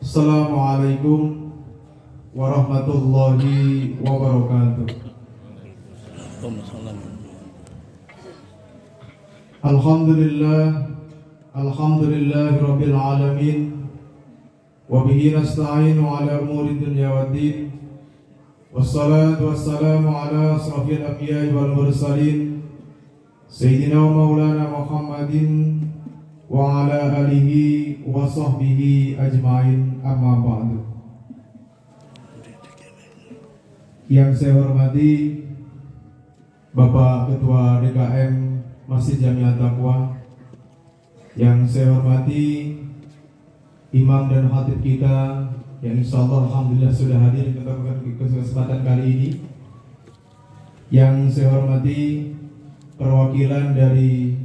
Assalamualaikum warahmatullahi wabarakatuh. Alhamdulillahi rabbil alamin. Wa bihi nasta'inu ala umuri dunya waddin. Wassalatu wassalamu ala asrafil anbiya'i wal mursalin Sayyidina wa maulana Muhammadin wa ala alihi wa sahbihi ajma'in, amma ba'du. Yang saya hormati Bapak Ketua DKM Masjid Jamiah Taqwa, yang saya hormati imam dan khatib kita yang insyaallah alhamdulillah sudah hadir ke kesempatan kali ini, yang saya hormati perwakilan dari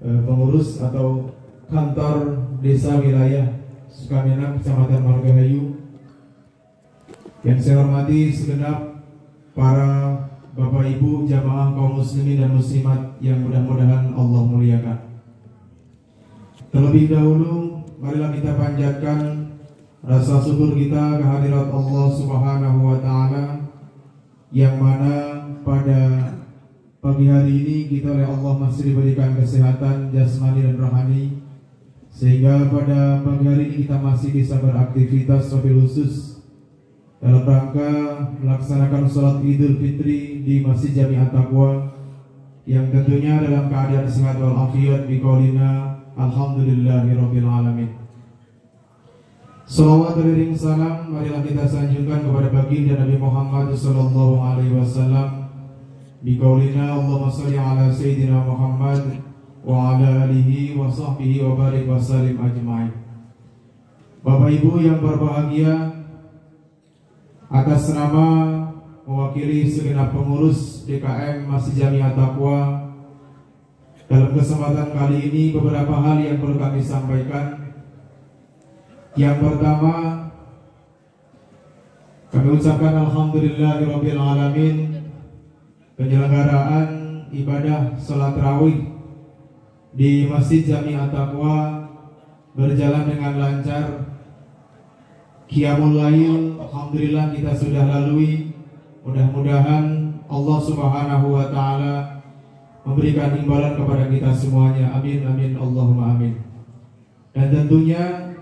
pengurus atau kantor desa wilayah Sukamenang Kecamatan Margahayu, yang saya hormati segenap para Bapak Ibu jamaah kaum muslimin dan muslimat yang mudah-mudahan Allah muliakan. Terlebih dahulu marilah kita panjatkan rasa syukur kita kehadirat Allah Subhanahu wa taala, yang mana pada pagi hari ini kita oleh Allah masih diberikan kesehatan jasmani dan rohani, sehingga pada pagi hari ini kita masih bisa beraktivitas wabil khusus dalam rangka melaksanakan sholat Idul Fitri di Masjid Jamiah Taqwa, yang tentunya dalam keadaan sehat walafiat biqaulina alhamdulillahirabbil alamin. Salawat beriring salam marilah kita sanjungkan kepada baginda Nabi Muhammad sallallahu alaihi wasallam biqaulina Allahumma shalli ala sayyidina Muhammad wa ala alihi wa sahbihi wa barik wa sallim ajma'in. Bapak Ibu yang berbahagia, atas nama mewakili segenap pengurus DKM Masjid Jamiah Taqwa, dalam kesempatan kali ini beberapa hal yang perlu kami sampaikan. Yang pertama, kami ucapkan alhamdulillahirabbil alamin, penyelenggaraan ibadah salat tarawih di Masjid Jamiah Taqwa berjalan dengan lancar. Qiyamul Lail alhamdulillah kita sudah lalui. Mudah-mudahan Allah Subhanahu wa taala memberikan imbalan kepada kita semuanya. Amin amin Allahumma amin. Dan tentunya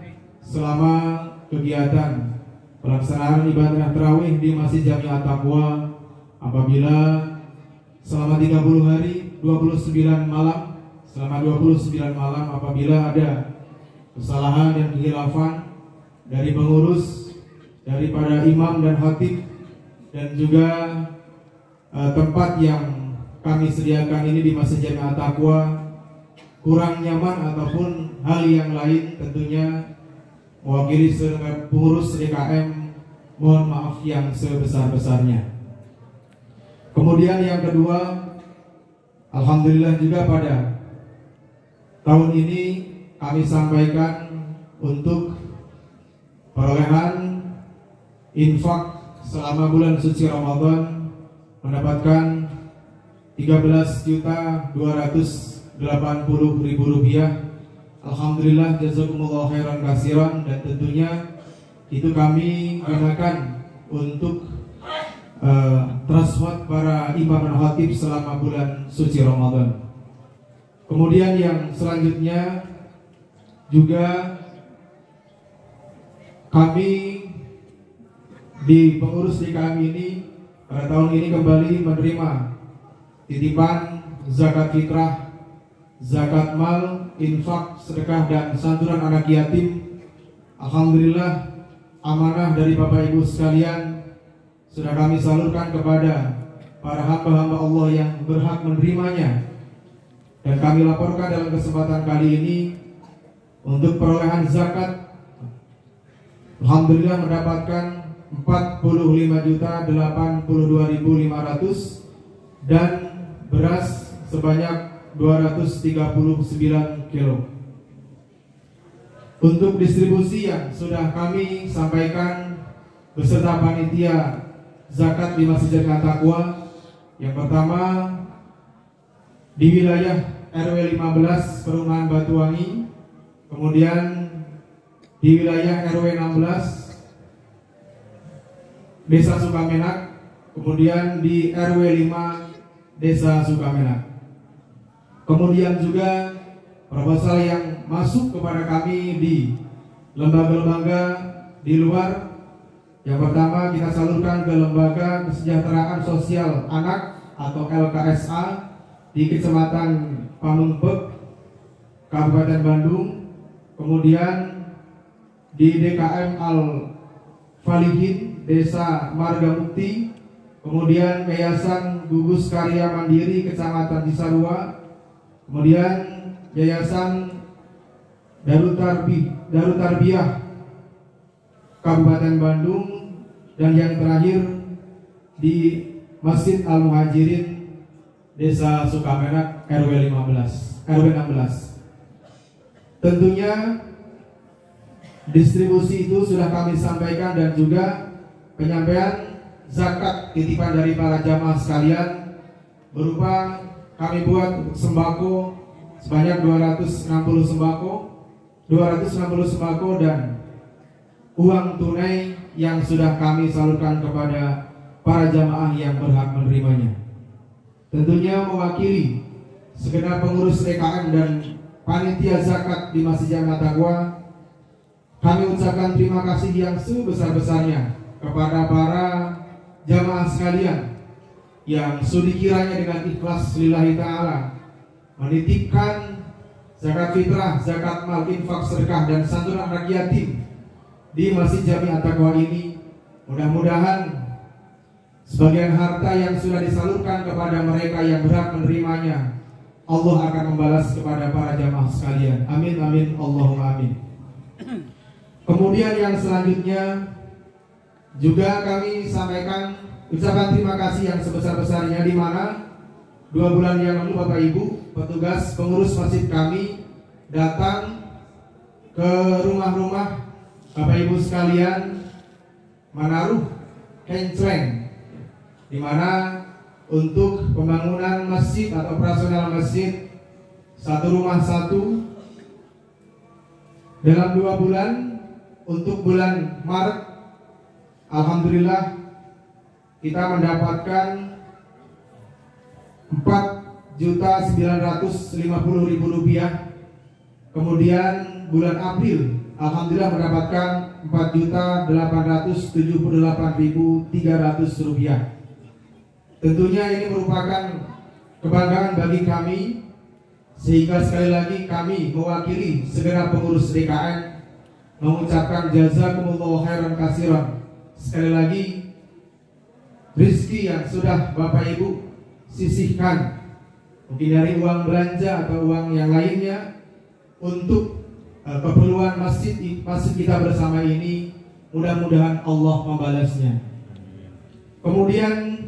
selama kegiatan pelaksanaan ibadah tarawih di Masjid Jamiah Taqwa, apabila selama 30 hari 29 malam, selama 29 malam apabila ada kesalahan dan kekhilafan dari pengurus, daripada imam dan khatib, dan juga tempat yang kami sediakan ini di Masjid Jamiah Taqwa kurang nyaman ataupun hal yang lain, tentunya mewakili segenap pengurus DKM mohon maaf yang sebesar-besarnya. Kemudian yang kedua, alhamdulillah juga pada tahun ini kami sampaikan untuk perolehan infak selama bulan suci Ramadan mendapatkan 13.280.000 rupiah. Alhamdulillah jazakumullah khairan katsiran, dan tentunya itu kami gunakan untuk transfer para imam dan khatib selama bulan suci Ramadan. Kemudian yang selanjutnya juga kami di pengurus DKM ini pada tahun ini kembali menerima titipan zakat fitrah, zakat mal, infak, sedekah dan santunan anak yatim. Alhamdulillah amanah dari Bapak Ibu sekalian sudah kami salurkan kepada para hamba-hamba Allah yang berhak menerimanya, dan kami laporkan dalam kesempatan kali ini untuk perolehan zakat. Alhamdulillah mendapatkan 45.082.500 dan beras sebanyak 239 kilo. Untuk distribusi yang sudah kami sampaikan beserta panitia zakat di Masjid Jamiah Taqwa, yang pertama di wilayah RW 15 Perumahan Batuwangi, kemudian di wilayah RW 16 Desa Sukamenak, kemudian di RW 5 Desa Sukamenak. Kemudian juga proposal yang masuk kepada kami di lembaga-lembaga di luar. Yang pertama kita salurkan ke Lembaga Kesejahteraan Sosial Anak atau LKSA di Kecamatan Pamengpek, Kabupaten Bandung. Kemudian di DKM Al-Falihin, Desa Margamukti. Kemudian Yayasan Gugus Karya Mandiri Kecamatan Cisarua. Kemudian Yayasan Darut Tarbiyah Kabupaten Bandung, dan yang terakhir di Masjid Al-Muhajirin Desa Sukamenak RW 16. Tentunya distribusi itu sudah kami sampaikan, dan juga penyampaian zakat titipan dari para jamaah sekalian berupa kami buat untuk sembako sebanyak 260 sembako dan uang tunai yang sudah kami salurkan kepada para jamaah yang berhak menerimanya. Tentunya mewakili segenap pengurus DKM dan panitia zakat di Masjid Jami At-Taqwa, kami ucapkan terima kasih yang sebesar-besarnya kepada para jamaah sekalian yang sudi kiranya dengan ikhlas lillahi ta'ala menitipkan zakat fitrah, zakat mal, infak, sedekah, dan santunan anak yatim di Masjid Jami At-Taqwa ini. Mudah-mudahan sebagian harta yang sudah disalurkan kepada mereka yang berhak menerimanya, Allah akan membalas kepada para jamaah sekalian. Amin amin Allahumma amin. Kemudian yang selanjutnya juga kami sampaikan ucapan terima kasih yang sebesar-besarnya, di mana 2 bulan yang lalu Bapak Ibu petugas pengurus masjid kami datang ke rumah-rumah Bapak Ibu sekalian menaruh kencleng, di mana untuk pembangunan masjid atau operasional masjid satu rumah satu dalam 2 bulan. Untuk bulan Maret, alhamdulillah kita mendapatkan 4.950.000 rupiah. Kemudian bulan April, alhamdulillah mendapatkan 4.878.300 rupiah. Tentunya ini merupakan kebanggaan bagi kami, sehingga sekali lagi kami mewakili segenap pengurus DKM mengucapkan jazakumullahu khairan katsiran. Sekali lagi, rezeki yang sudah Bapak Ibu sisihkan, mungkin dari uang belanja atau uang yang lainnya, untuk keperluan masjid kita bersama ini, mudah-mudahan Allah membalasnya. Kemudian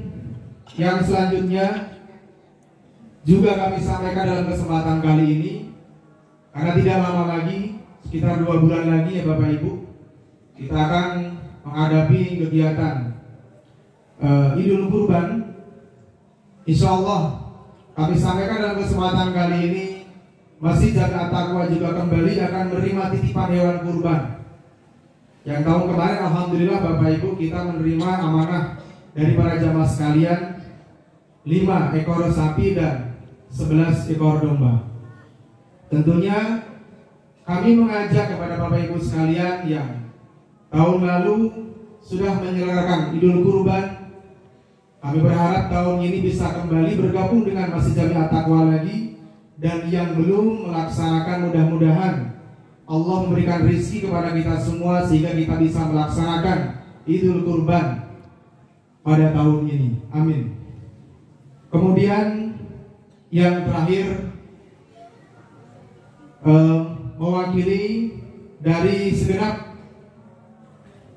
yang selanjutnya juga kami sampaikan dalam kesempatan kali ini, karena tidak lama lagi, sekitar 2 bulan lagi ya Bapak Ibu, kita akan menghadapi kegiatan Idul Kurban. Insya Allah kami sampaikan dalam kesempatan kali ini, Masjid Jami At-Taqwa juga kembali akan menerima titipan hewan kurban. Yang tahun kemarin alhamdulillah Bapak Ibu kita menerima amanah dari para jamaah sekalian 5 ekor sapi dan 11 ekor domba. Tentunya kami mengajak kepada Bapak Ibu sekalian yang tahun lalu sudah menyelenggarakan Idul Kurban, kami berharap tahun ini bisa kembali bergabung dengan Masjid Jami At-Taqwa lagi, dan yang belum melaksanakan mudah-mudahan Allah memberikan rezeki kepada kita semua sehingga kita bisa melaksanakan Idul Kurban pada tahun ini. Amin. Kemudian yang terakhir, mewakili dari segenap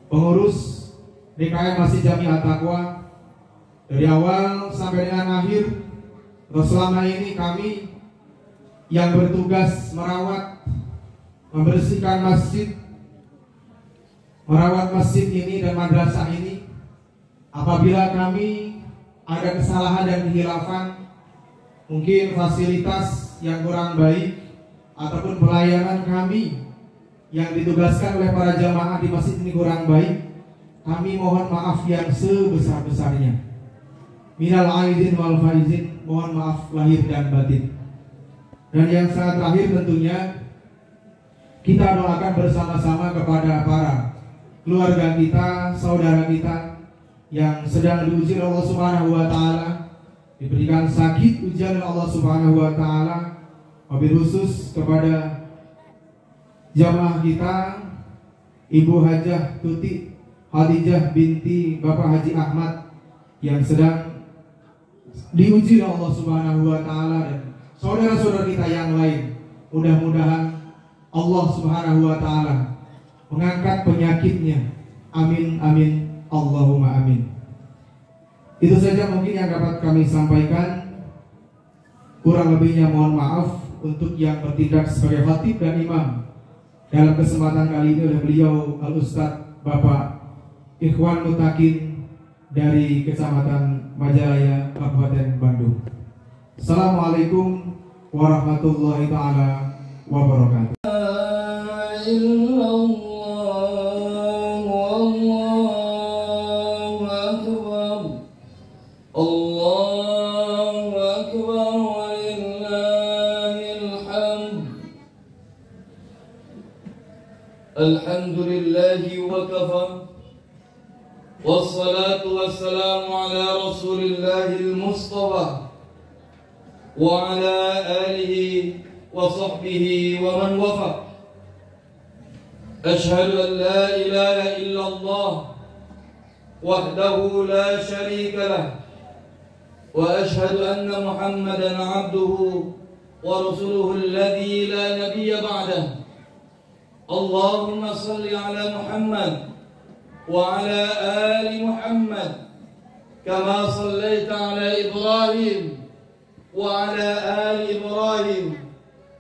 pengurus DKM Masjid Jami At-Taqwa, dari awal sampai dengan akhir atau selama ini kami yang bertugas merawat, membersihkan masjid, merawat masjid ini dan madrasah ini. Apabila kami ada kesalahan dan kehilafan, mungkin fasilitas yang kurang baik ataupun pelayanan kami yang ditugaskan oleh para jamaah di masjid ini kurang baik, kami mohon maaf yang sebesar-besarnya. Minal aidin wal faizin, mohon maaf lahir dan batin. Dan yang sangat terakhir tentunya kita doakan bersama-sama kepada para keluarga kita, saudara kita yang sedang diuji oleh Allah Subhanahu wa taala, diberikan sakit ujian oleh Allah Subhanahu wa taala. Wabil khusus kepada jamaah kita Ibu Hajah Tuti Khadijah binti Bapak Haji Ahmad yang sedang diuji oleh Allah Subhanahu wa taala, dan saudara-saudara kita yang lain. Mudah-mudahan Allah Subhanahu wa taala mengangkat penyakitnya. Amin amin Allahumma amin. Itu saja mungkin yang dapat kami sampaikan. Kurang lebihnya mohon maaf untuk yang bertindak sebagai khatib dan imam dalam kesempatan kali ini oleh beliau Al-Ustadz Bapak Ikhwan Mutakin dari Kecamatan Majalaya, Kabupaten Bandung. Assalamualaikum warahmatullahi taala wabarakatuh. Alhamdulillahi wa kafa, wassalatu wassalamu ala rasulillahil mustafa wa ala alihi wa sahbihi wa man wafa. Ashhadu an la ilaha illallah wahdahu la sharika lah, wa ashhadu anna Muhammadan abduhu wa rasuluhu alladhi la nabiyya ba'dah. Allahumma salli ala Muhammad wa ala ali Muhammad kama sallaita ala Ibrahim wa ala ali Ibrahim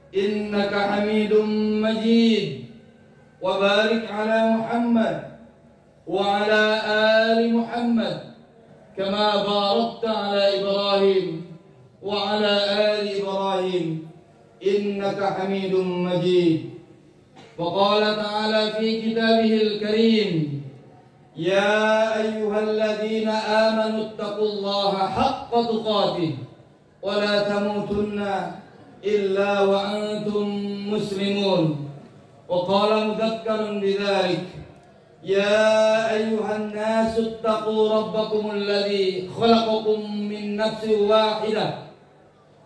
innaka Hamidum Majid, wa barik ala Muhammad wa ala ali Muhammad kama barakta ala Ibrahim wa ala ali Ibrahim innaka Hamidum Majid. وقال تعالى في كتابه الكريم يا أيها الذين آمنوا اتقوا الله حق تقاته ولا تموتن إلا وأنتم مسلمون. وقال مذكرا بذلك يا أيها الناس اتقوا ربكم الذي خلقكم من نفس واحدة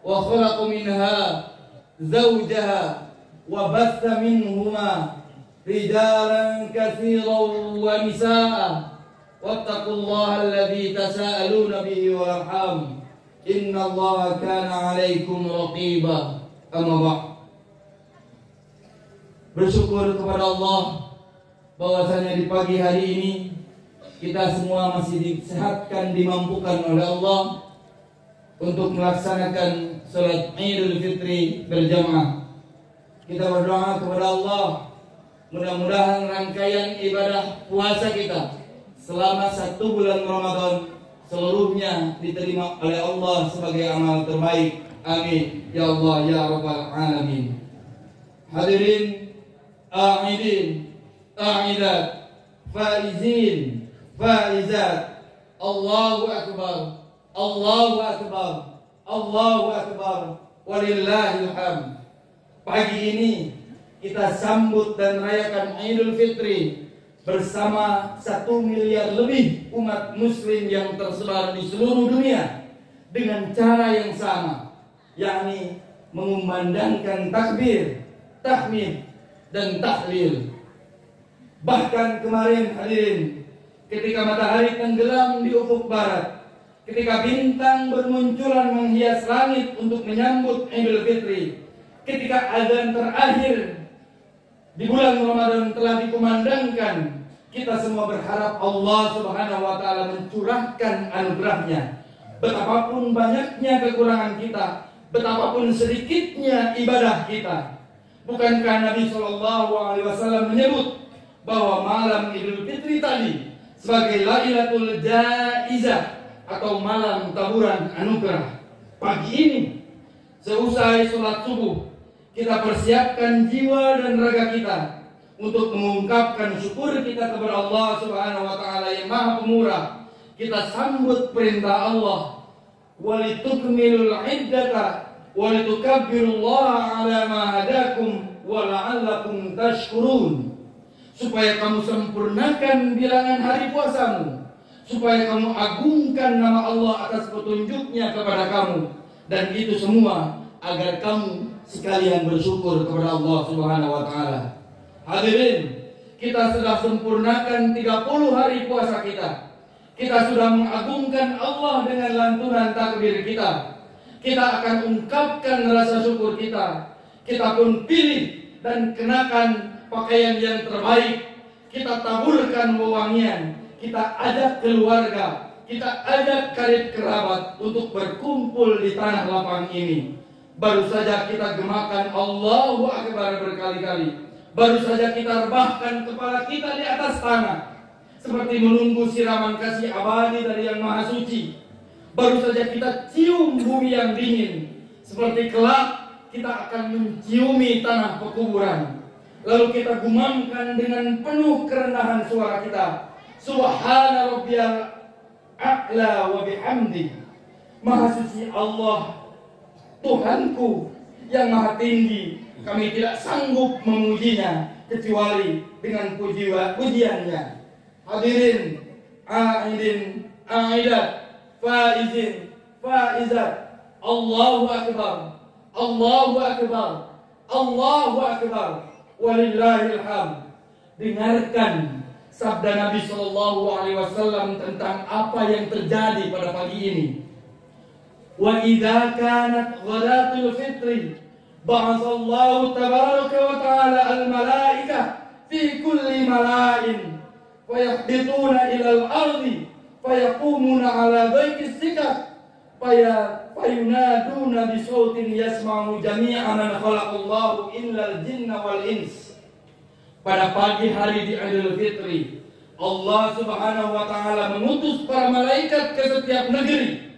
وخلق منها زوجها وبث منهما رجالا كثيرا ونساء واتقوا الله الذي تساءلون به والأرحام إن الله كان عليكم رقيبا. أما بعد, bersyukur kepada Allah bahwasanya di pagi hari ini kita semua masih disehatkan, dimampukan oleh Allah untuk melaksanakan salat Idul Fitri berjamaah. Kita berdoa kepada Allah, mudah-mudahan rangkaian ibadah puasa kita selama 1 bulan Ramadan seluruhnya diterima oleh Allah sebagai amal terbaik. Amin ya Allah ya Rabbal Alamin. Hadirin, a'idin, a'idat, faizin, faizat, Allahu Akbar, Allahu Akbar, Allahu Akbar, walillahil hamd. Pagi ini kita sambut dan rayakan Idul Fitri bersama 1 miliar lebih umat muslim yang tersebar di seluruh dunia dengan cara yang sama, yakni mengumandangkan takbir, tahmid, dan tahlil. Bahkan kemarin hadirin, ketika matahari tenggelam di ufuk barat, ketika bintang bermunculan menghias langit untuk menyambut Idul Fitri, ketika azan terakhir di bulan Ramadan telah dikumandangkan, kita semua berharap Allah Subhanahu wa taala mencurahkan anugerahnya. Betapapun banyaknya kekurangan kita, betapapun sedikitnya ibadah kita, bukankah Nabi SAW menyebut bahwa malam Idul Fitri tadi sebagai Lailatul Jaizah atau malam taburan anugerah? Pagi ini seusai sholat subuh, kita persiapkan jiwa dan raga kita untuk mengungkapkan syukur kita kepada Allah Subhanahu wa taala yang Maha Pemurah. Kita sambut perintah Allah, walitukmilul iddata walitukabbirullaha ala ma hadakum wa la'allakum tashkurun. Supaya kamu sempurnakan bilangan hari puasamu, supaya kamu agungkan nama Allah atas petunjuknya kepada kamu, dan itu semua agar kamu sekalian bersyukur kepada Allah Subhanahu wa taala. Hadirin, kita sudah sempurnakan 30 hari puasa kita. Kita sudah mengagungkan Allah dengan lantunan takbir kita. Kita akan ungkapkan rasa syukur kita. Kita pun pilih dan kenakan pakaian yang terbaik. Kita taburkan wewangian. Kita ajak keluarga. Kita ajak karib kerabat untuk berkumpul di tanah lapang ini. Baru saja kita gemakan Allahu Akbar berkali-kali. Baru saja kita rebahkan kepala kita di atas tanah, seperti menunggu siraman kasih abadi dari Yang Maha Suci. Baru saja kita cium bumi yang dingin, seperti kelak kita akan menciumi tanah pekuburan. Lalu kita gumamkan dengan penuh kerendahan suara kita, Subhana Rabbiyal A'la wa bihamdi. Maha Suci Allah, Tuhanku yang Maha Tinggi, kami tidak sanggup memujinya kecuali dengan pujiannya. Hadirin, aidin, aidat, faizin, faizat, Allahu Akbar, Allahu Akbar, Allahu Akbar, walillahil hamd. Dengarkan sabda Nabi Shallallahu Alaihi Wasallam tentang apa yang terjadi pada pagi ini. Wa idza kanat ghadatul fitri ba'athallahu tabaraka wa ta'ala al-malaikah fi kulli mala'in fayahbituna ila al-ardi fayaqumuna ala dhaikis sikak fayunaduna bisautin yasma'u jami'a man khalaqallahu illa al-jinna wal ins. Pada pagi hari di Idul Fitri, Allah Subhanahu wa taala mengutus para malaikat ke setiap negeri.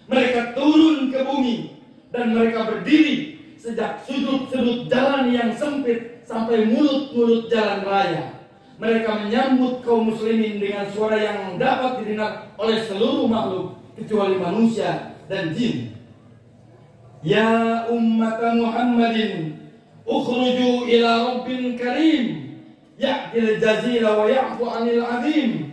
Mereka turun ke bumi dan mereka berdiri sejak sudut-sudut jalan yang sempit sampai mulut-mulut jalan raya. Mereka menyambut kaum muslimin dengan suara yang dapat didengar oleh seluruh makhluk kecuali manusia dan jin. Ya ummata Muhammadin, ukhruju ila rabbin karim, ya'til jazila wa ya'fu 'anil 'azim.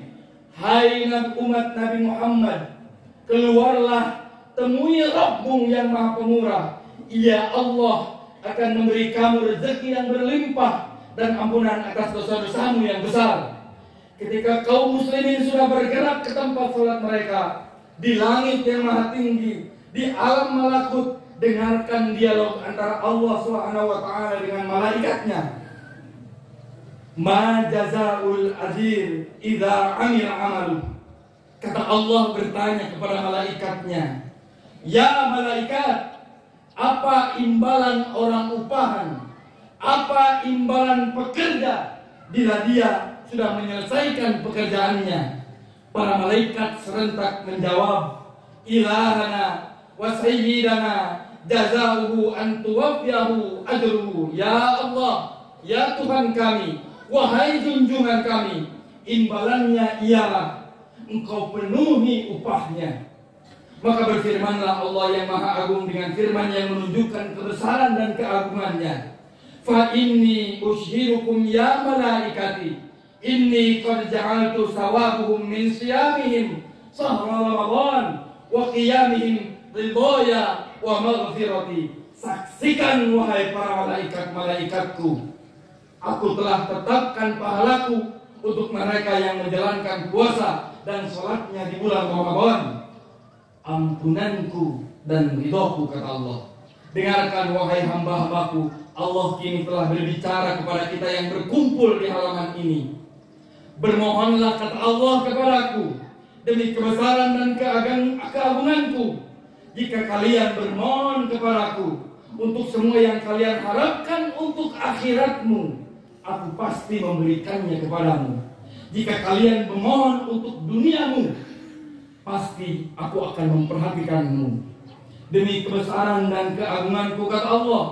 Hai umat Nabi Muhammad, keluarlah, temui Rabbmu yang Maha Pemurah. Ia Allah akan memberi kamu rezeki yang berlimpah dan ampunan atas dosa-dosamu yang besar. Ketika kaum muslimin sudah bergerak ke tempat sholat mereka di langit yang maha tinggi, di alam malakut, dengarkan dialog antara Allah Subhanahu wa taala dengan malaikatnya. Ma jazaul ajir idza amila amalu. Kata Allah bertanya kepada malaikatnya, ya malaikat, apa imbalan orang upahan? Apa imbalan pekerja bila dia sudah menyelesaikan pekerjaannya? Para malaikat serentak menjawab, ilahana wa sayyidana jazaohu an tuwaffiyahu ajruhu. Ya Allah, ya Tuhan kami, wahai junjungan kami, imbalannya ialah engkau penuhi upahnya. Maka berfirmanlah Allah yang Maha Agung dengan firman yang menunjukkan kebesaran dan keagungannya. Fa inni ushirukum ya malaikati, inni qad ja'altu sawabuhum min siyamihim sahra Ramadan wa qiyamihim ridaya wa maghfirati. Saksikan wahai para malaikat-malaikatku, aku telah tetapkan pahalaku untuk mereka yang menjalankan puasa dan sholatnya di bulan Ramadan, ampunanku dan ridhoku, kata Allah. Dengarkan wahai hamba-hambaku, Allah kini telah berbicara kepada kita yang berkumpul di halaman ini. Bermohonlah, kata Allah, kepadaku demi kebesaran dan keagunganku. Jika kalian bermohon kepadaku untuk semua yang kalian harapkan untuk akhiratmu, aku pasti memberikannya kepadamu. Jika kalian memohon untuk duniamu, pasti aku akan memperhatikanmu. Demi kebesaran dan keagunganku, kata Allah,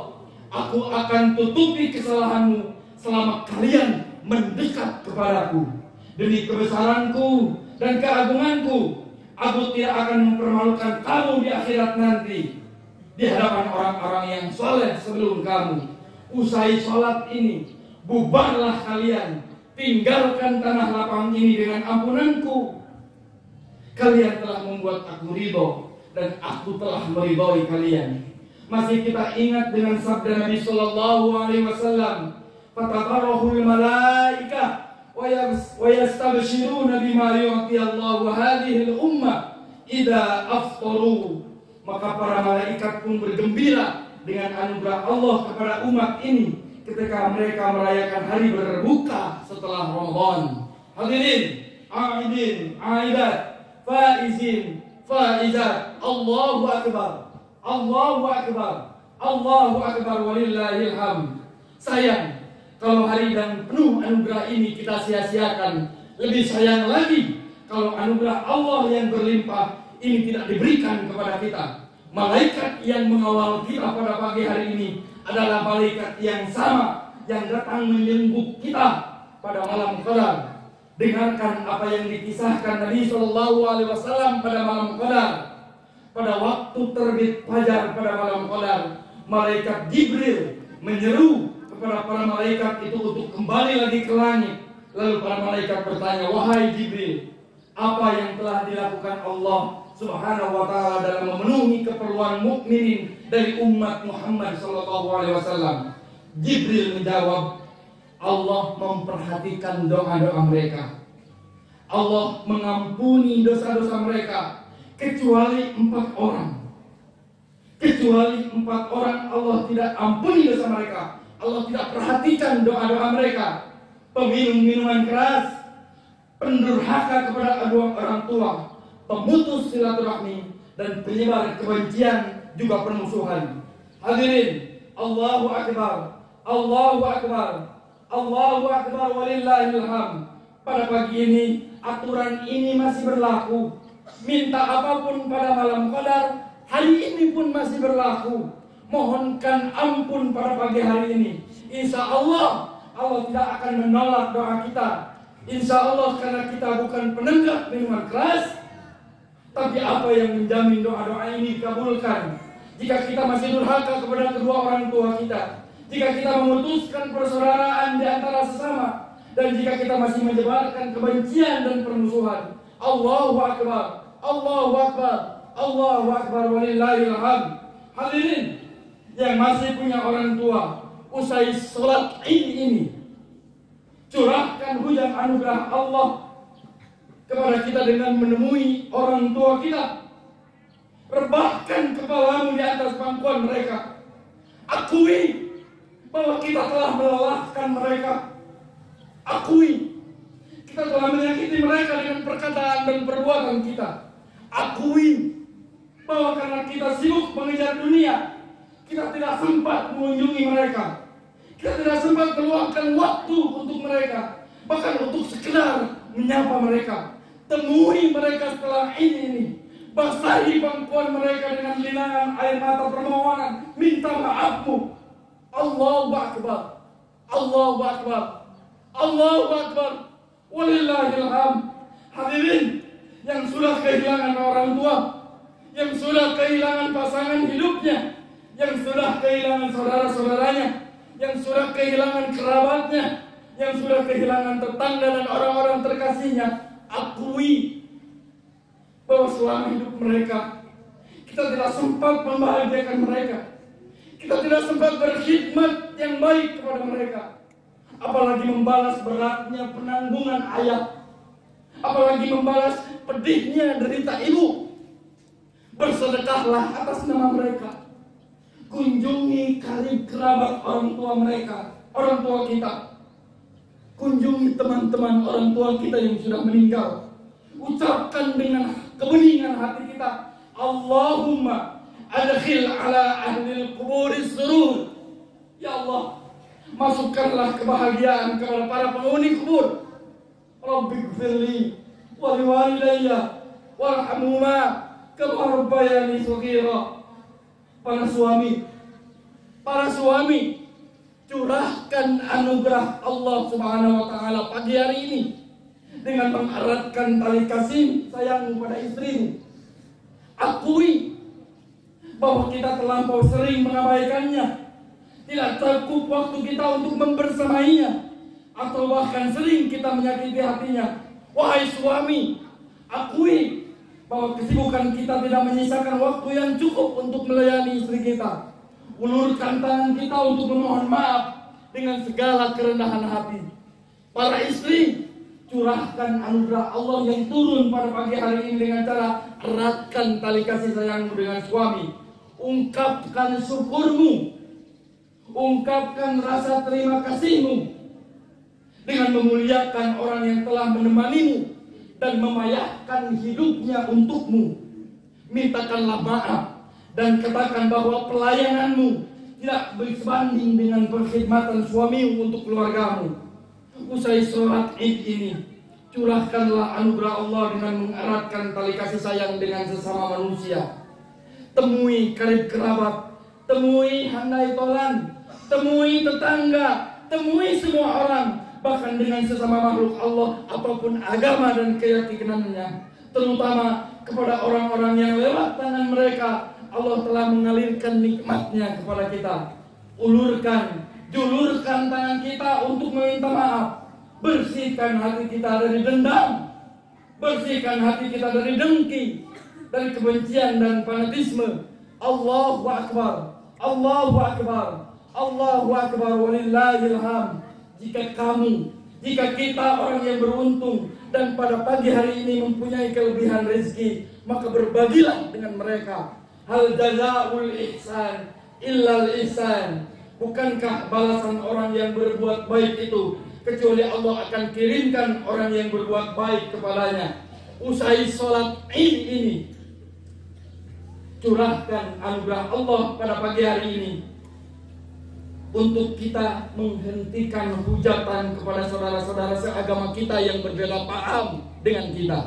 aku akan tutupi kesalahanmu selama kalian mendekat kepadaku. Demi kebesaranku dan keagunganku, aku tidak akan mempermalukan kamu di akhirat nanti di hadapan orang-orang yang soleh sebelum kamu. Usai sholat ini, bubarlah kalian, tinggalkan tanah lapang ini dengan ampunanku. Kalian telah membuat aku ridho, dan aku telah meridhoi kalian. Masih kita ingat dengan sabda Nabi Sallallahu Alaihi Wasallam, "Fatabarahul malaika wa yastabshiruna bima yu'ti Allahu hadhihi al-ummah idza aftaru." Maka para malaikat pun bergembira dengan anugerah Allah kepada umat ini ketika mereka merayakan hari berbuka setelah Ramadan. Hadirin, aidin, aidat, faizin, faizat, Allahu Akbar, Allahu Akbar, Allahu Akbar, walillahil hamd. Sayang kalau hari dan penuh anugerah ini kita sia-siakan. Lebih sayang lagi kalau anugerah Allah yang berlimpah ini tidak diberikan kepada kita. Malaikat yang mengawal kita pada pagi hari ini adalah malaikat yang sama yang datang menyembuh kita pada malam Qadar. Dengarkan apa yang dikisahkan Nabi Sallallahu Alaihi Wasallam pada malam Qadar. Pada waktu terbit fajar pada malam Qadar, malaikat Jibril menyeru kepada para malaikat itu untuk kembali lagi ke langit. Lalu para malaikat bertanya, "Wahai Jibril, apa yang telah dilakukan Allah Subhanahu wa ta'ala dalam memenuhi keperluan mukminin dari umat Muhammad sallallahu alaihi wasallam?" Jibril menjawab, Allah memperhatikan doa-doa mereka. Allah mengampuni dosa-dosa mereka kecuali 4 orang. Kecuali 4 orang Allah tidak ampuni dosa mereka. Allah tidak perhatikan doa-doa mereka. Peminum minuman keras, pendurhaka kepada kedua orang tua, pemutus silaturahmi, dan penyebar kebencian juga permusuhan. Hadirin, Allahu Akbar, Allahu Akbar, Allahu Akbar, walillahil hamd. Pada pagi ini aturan ini masih berlaku. Minta apapun pada malam Qadar, hari ini pun masih berlaku. Mohonkan ampun pada pagi hari ini. Insya Allah, Allah tidak akan menolak doa kita. Insya Allah, karena kita bukan penenggak minuman keras. Tapi apa yang menjamin doa-doa ini dikabulkan? Jika kita masih durhaka kepada kedua orang tua kita, jika kita memutuskan persaudaraan di antara sesama, dan jika kita masih menyebarkan kebencian dan permusuhan. Allahu Akbar, Allahu Akbar, Allahu Akbar, walillahil hamd. Hadirin yang masih punya orang tua, usai sholat ini, curahkan hujan anugerah Allah kepada kita dengan menemui orang tua kita. Rebahkan kepalamu di atas pangkuan mereka. Akui bahwa kita telah melelahkan mereka. Akui kita telah menyakiti mereka dengan perkataan dan perbuatan kita. Akui bahwa karena kita sibuk mengejar dunia, kita tidak sempat mengunjungi mereka. Kita tidak sempat meluangkan waktu untuk mereka, bahkan untuk sekedar menyapa mereka. Temui mereka setelah ini. Basahi pangkuan mereka dengan linangan air mata permohonan. Minta maafmu. Allahu Akbar, Allahu Akbar, Allahu Akbar, walillahil hamd. Hadirin yang sudah kehilangan orang tua, yang sudah kehilangan pasangan hidupnya, yang sudah kehilangan saudara-saudaranya, yang sudah kehilangan kerabatnya, yang sudah kehilangan tetangga dan orang-orang terkasihnya, akui bahwa selama hidup mereka kita tidak sempat membahagiakan mereka. Kita tidak sempat berkhidmat yang baik kepada mereka. Apalagi membalas beratnya penanggungan ayah. Apalagi membalas pedihnya derita ibu. Bersedekahlah atas nama mereka. Kunjungi karib kerabat orang tua mereka, orang tua kita. Kunjungi teman-teman orang tua kita yang sudah meninggal. Ucapkan dengan kebeningan hati kita, Allahumma adkhil ala ahlil quburis surur. Ya Allah, masukkanlah kebahagiaan kepada para penghuni kubur. Rabbighfirli wa liwalidayya warhamhuma kama rabbayani shaghira. Para suami, curahkan anugerah Allah Subhanahu wa taala pagi hari ini dengan mengeratkan tali kasih sayang pada istrimu. Akui bahwa kita terlampau sering mengabaikannya, tidak cukup waktu kita untuk membersamainya, atau bahkan sering kita menyakiti hatinya. Wahai suami, akui bahwa kesibukan kita tidak menyisakan waktu yang cukup untuk melayani istri kita. Ulurkan tangan kita untuk memohon maaf dengan segala kerendahan hati. Para istri, curahkan anugerah Allah yang turun pada pagi hari ini dengan cara eratkan tali kasih sayangmu dengan suami. Ungkapkan syukurmu, ungkapkan rasa terima kasihmu dengan memuliakan orang yang telah menemanimu dan memayahkan hidupnya untukmu. Mintakanlah maaf dan katakan bahwa pelayananmu tidak bersebanding dengan perkhidmatan suamimu untuk keluargamu. Usai sholat Id ini, curahkanlah anugerah Allah dengan mengeratkan tali kasih sayang dengan sesama manusia. Temui karib kerabat, temui handai tolan, temui tetangga, temui semua orang, bahkan dengan sesama makhluk Allah apapun agama dan keyakinannya, terutama kepada orang-orang yang lewat tangan mereka Allah telah mengalirkan nikmatnya kepada kita. Julurkan tangan kita untuk meminta maaf. Bersihkan hati kita dari dendam, bersihkan hati kita dari dengki, dari kebencian dan fanatisme. Allahu Akbar, Allahu Akbar, Allahu Akbar, walillahil hamd. Jika kita orang yang beruntung dan pada pagi hari ini mempunyai kelebihan rezeki, maka berbagilah dengan mereka. Hal jazaa'ul ihsan illal ihsan. Bukankah balasan orang yang berbuat baik itu kecuali Allah akan kirimkan orang yang berbuat baik kepadanya. Usai sholat Id ini, curahkan anugerah Allah pada pagi hari ini untuk kita menghentikan hujatan kepada saudara-saudara seagama kita yang berbeda paham dengan kita.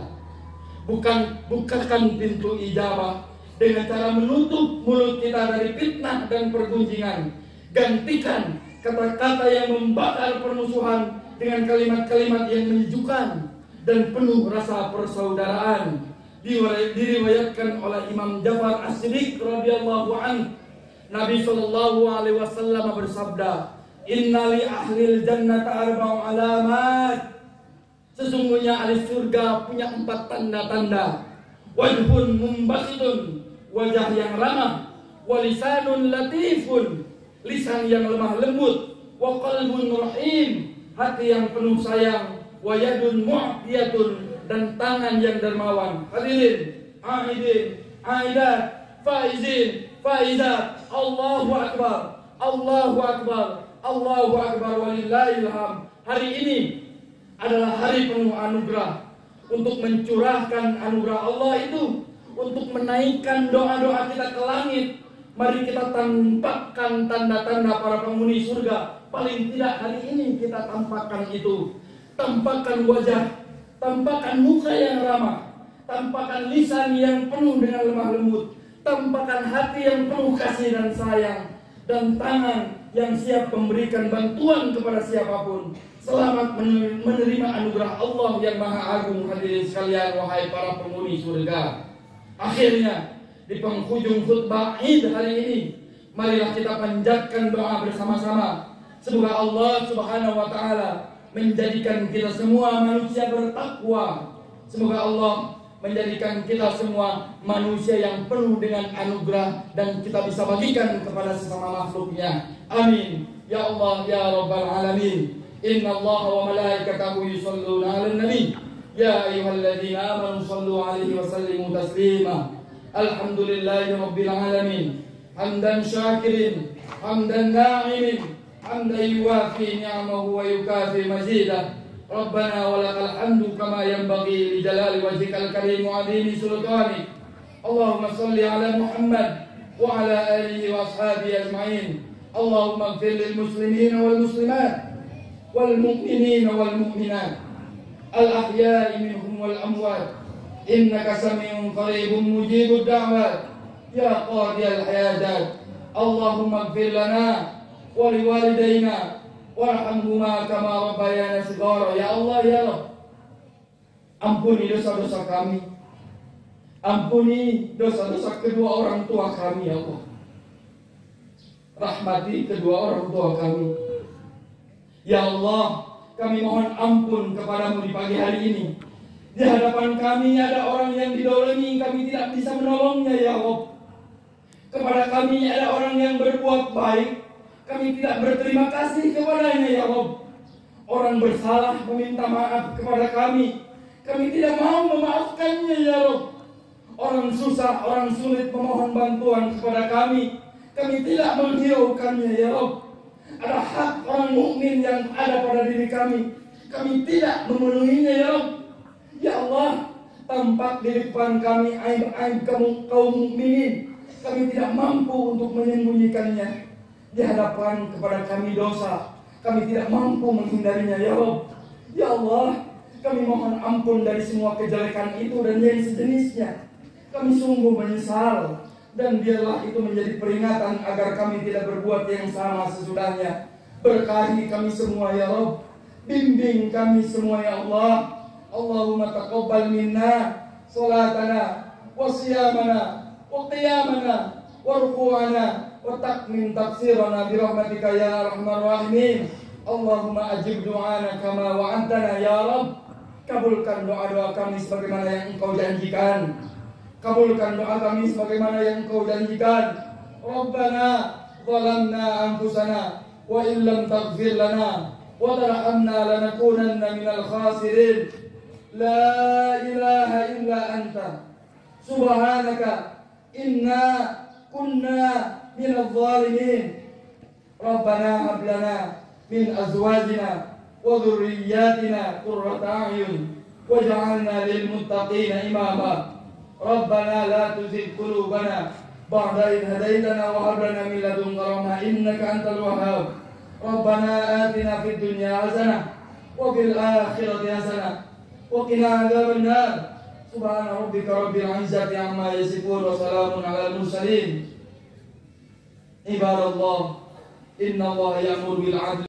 Bukakan pintu ijabah dengan cara menutup mulut kita dari fitnah dan pergunjingan. Gantikan kata-kata yang membakar permusuhan dengan kalimat-kalimat yang menyejukkan dan penuh rasa persaudaraan. Diriwayatkan oleh Imam Ja'far As-Siddiq radhiyallahu anhu, Nabi sallallahu alaihi wasallam bersabda, "Inna li ahlil jannati arba'u alamat." Sesungguhnya ahli surga punya 4 tanda-tanda. Wajhun mumbasitun, wajah yang ramah, walisanun latifun, lisan yang lemah lembut, wa qalbun rahim, hati yang penuh sayang, wa yadun mu'tiyatun, dan tangan yang dermawan. Hadirin, aidin, aidat, faizin, faizat. Allahu Akbar, Allahu Akbar, Allahu Akbar, walillahil hamd. Hari ini adalah hari penuh anugerah. Untuk mencurahkan anugerah Allah itu, untuk menaikkan doa-doa kita ke langit, mari kita tampakkan tanda-tanda para penghuni surga. Paling tidak hari ini kita tampakkan itu. Tampakkan wajah, tampakkan muka yang ramah, tampakkan lisan yang penuh dengan lemah lembut, tampakkan hati yang penuh kasih dan sayang, dan tangan yang siap memberikan bantuan kepada siapapun. Selamat menerima anugerah Allah yang Maha Agung. Hadirin sekalian, wahai para penghuni surga. Akhirnya di penghujung khutbah Id hari ini, marilah kita panjatkan doa bersama-sama. Semoga Allah Subhanahu wa taala menjadikan kita semua manusia bertakwa. Semoga Allah menjadikan kita semua manusia yang penuh dengan anugerah dan kita bisa bagikan kepada sesama makhluknya. Amin. Ya Allah, ya Rabbal Alamin. Inna Allah wa malaikatahu yusalluna 'alan nabi. Ya ayyuhalladzina amanu sallu 'alaihi wa sallimu taslima. Alhamdulillahi rabbil alamin. Hamdan syakirin, hamdan na'imin, hamdan yuwafi ni'amahu wa yukafi mazidah. Rabbana walakal hamdu kama yanbaghi li jalali wajhikal karim wa 'azimi sultanik. Allahumma shalli ala Muhammad wa ala alihi wa ashabihi ajma'in. Allahumma ighfir lil muslimin wal muslimat wal mu'minin wal mu'minat al ahya'i minhum wal amwat innaka sami'un qaribun mujibud da'wat ya qadiyal hajat. Allahumma ighfir lana wa liwalidayna warhamhuma kama rabbayana shighara. Ya Allah, ya Rabb, ampuni dosa-dosa kami, ampuni dosa-dosa kedua orang tua kami, ya Allah. Rahmati kedua orang tua kami. Ya Allah, kami mohon ampun kepadamu di pagi hari ini. Di hadapan kami ada orang yang didolimi, kami tidak bisa menolongnya, ya Allah. Kepada kami ada orang yang berbuat baik, kami tidak berterima kasih kepadanya, ya Allah. Orang bersalah meminta maaf kepada kami, kami tidak mau memaafkannya, ya Allah. Orang susah, orang sulit memohon bantuan kepada kami tidak menghiraukannya, ya Allah. Ada hak orang mukmin yang ada pada diri kami tidak memenuhinya, ya Allah. Ya Allah, tampak di depan kami aib-aib kaum mukminin, kami tidak mampu untuk menyembunyikannya. Di hadapan kepada kami dosa, kami tidak mampu menghindarinya, ya Allah. Ya Allah, kami mohon ampun dari semua kejelekan itu dan yang sejenisnya. Kami sungguh menyesal, dan biarlah itu menjadi peringatan agar kami tidak berbuat yang sama sesudahnya. Berkahi kami semua, ya Rabb. Bimbing kami semua, ya Allah. Allahumma taqabbal minna salatana wa siyamana wa qiyamana wa ruku'ana wa takmin tafsirana birahmatika ya arhamar rahimin. Allahumma ajib du'ana kama wa'antana, ya Rabb. Kabulkan doa-doa kami sebagaimana yang Engkau janjikan. Kabulkan doa kami sebagaimana yang Engkau janjikan. Rabbana zalamna anfusana wa illam taghfir lana wa tarhamna lanakunanna minal khasirin. La ilaha illa anta subhanaka inna kunna minadh dhalimin. Rabbana hab lana min azwajina wa dhurriyyatina qurrata a'yun waj'alna lil muttaqina imama. Rabbana la tuzigh qulubana ba'da idh hadaytana wa hab lana min ladunka rahmah innaka antal wahhab. Rabbana atina fid dunya hasanah wa fil akhirati hasanah wa qina adzaban nar. Subhana rabbika rabbil izzati amma yasifun wa salamun alal mursalin. Ibadallah, inna Allah ya'muru bil 'adli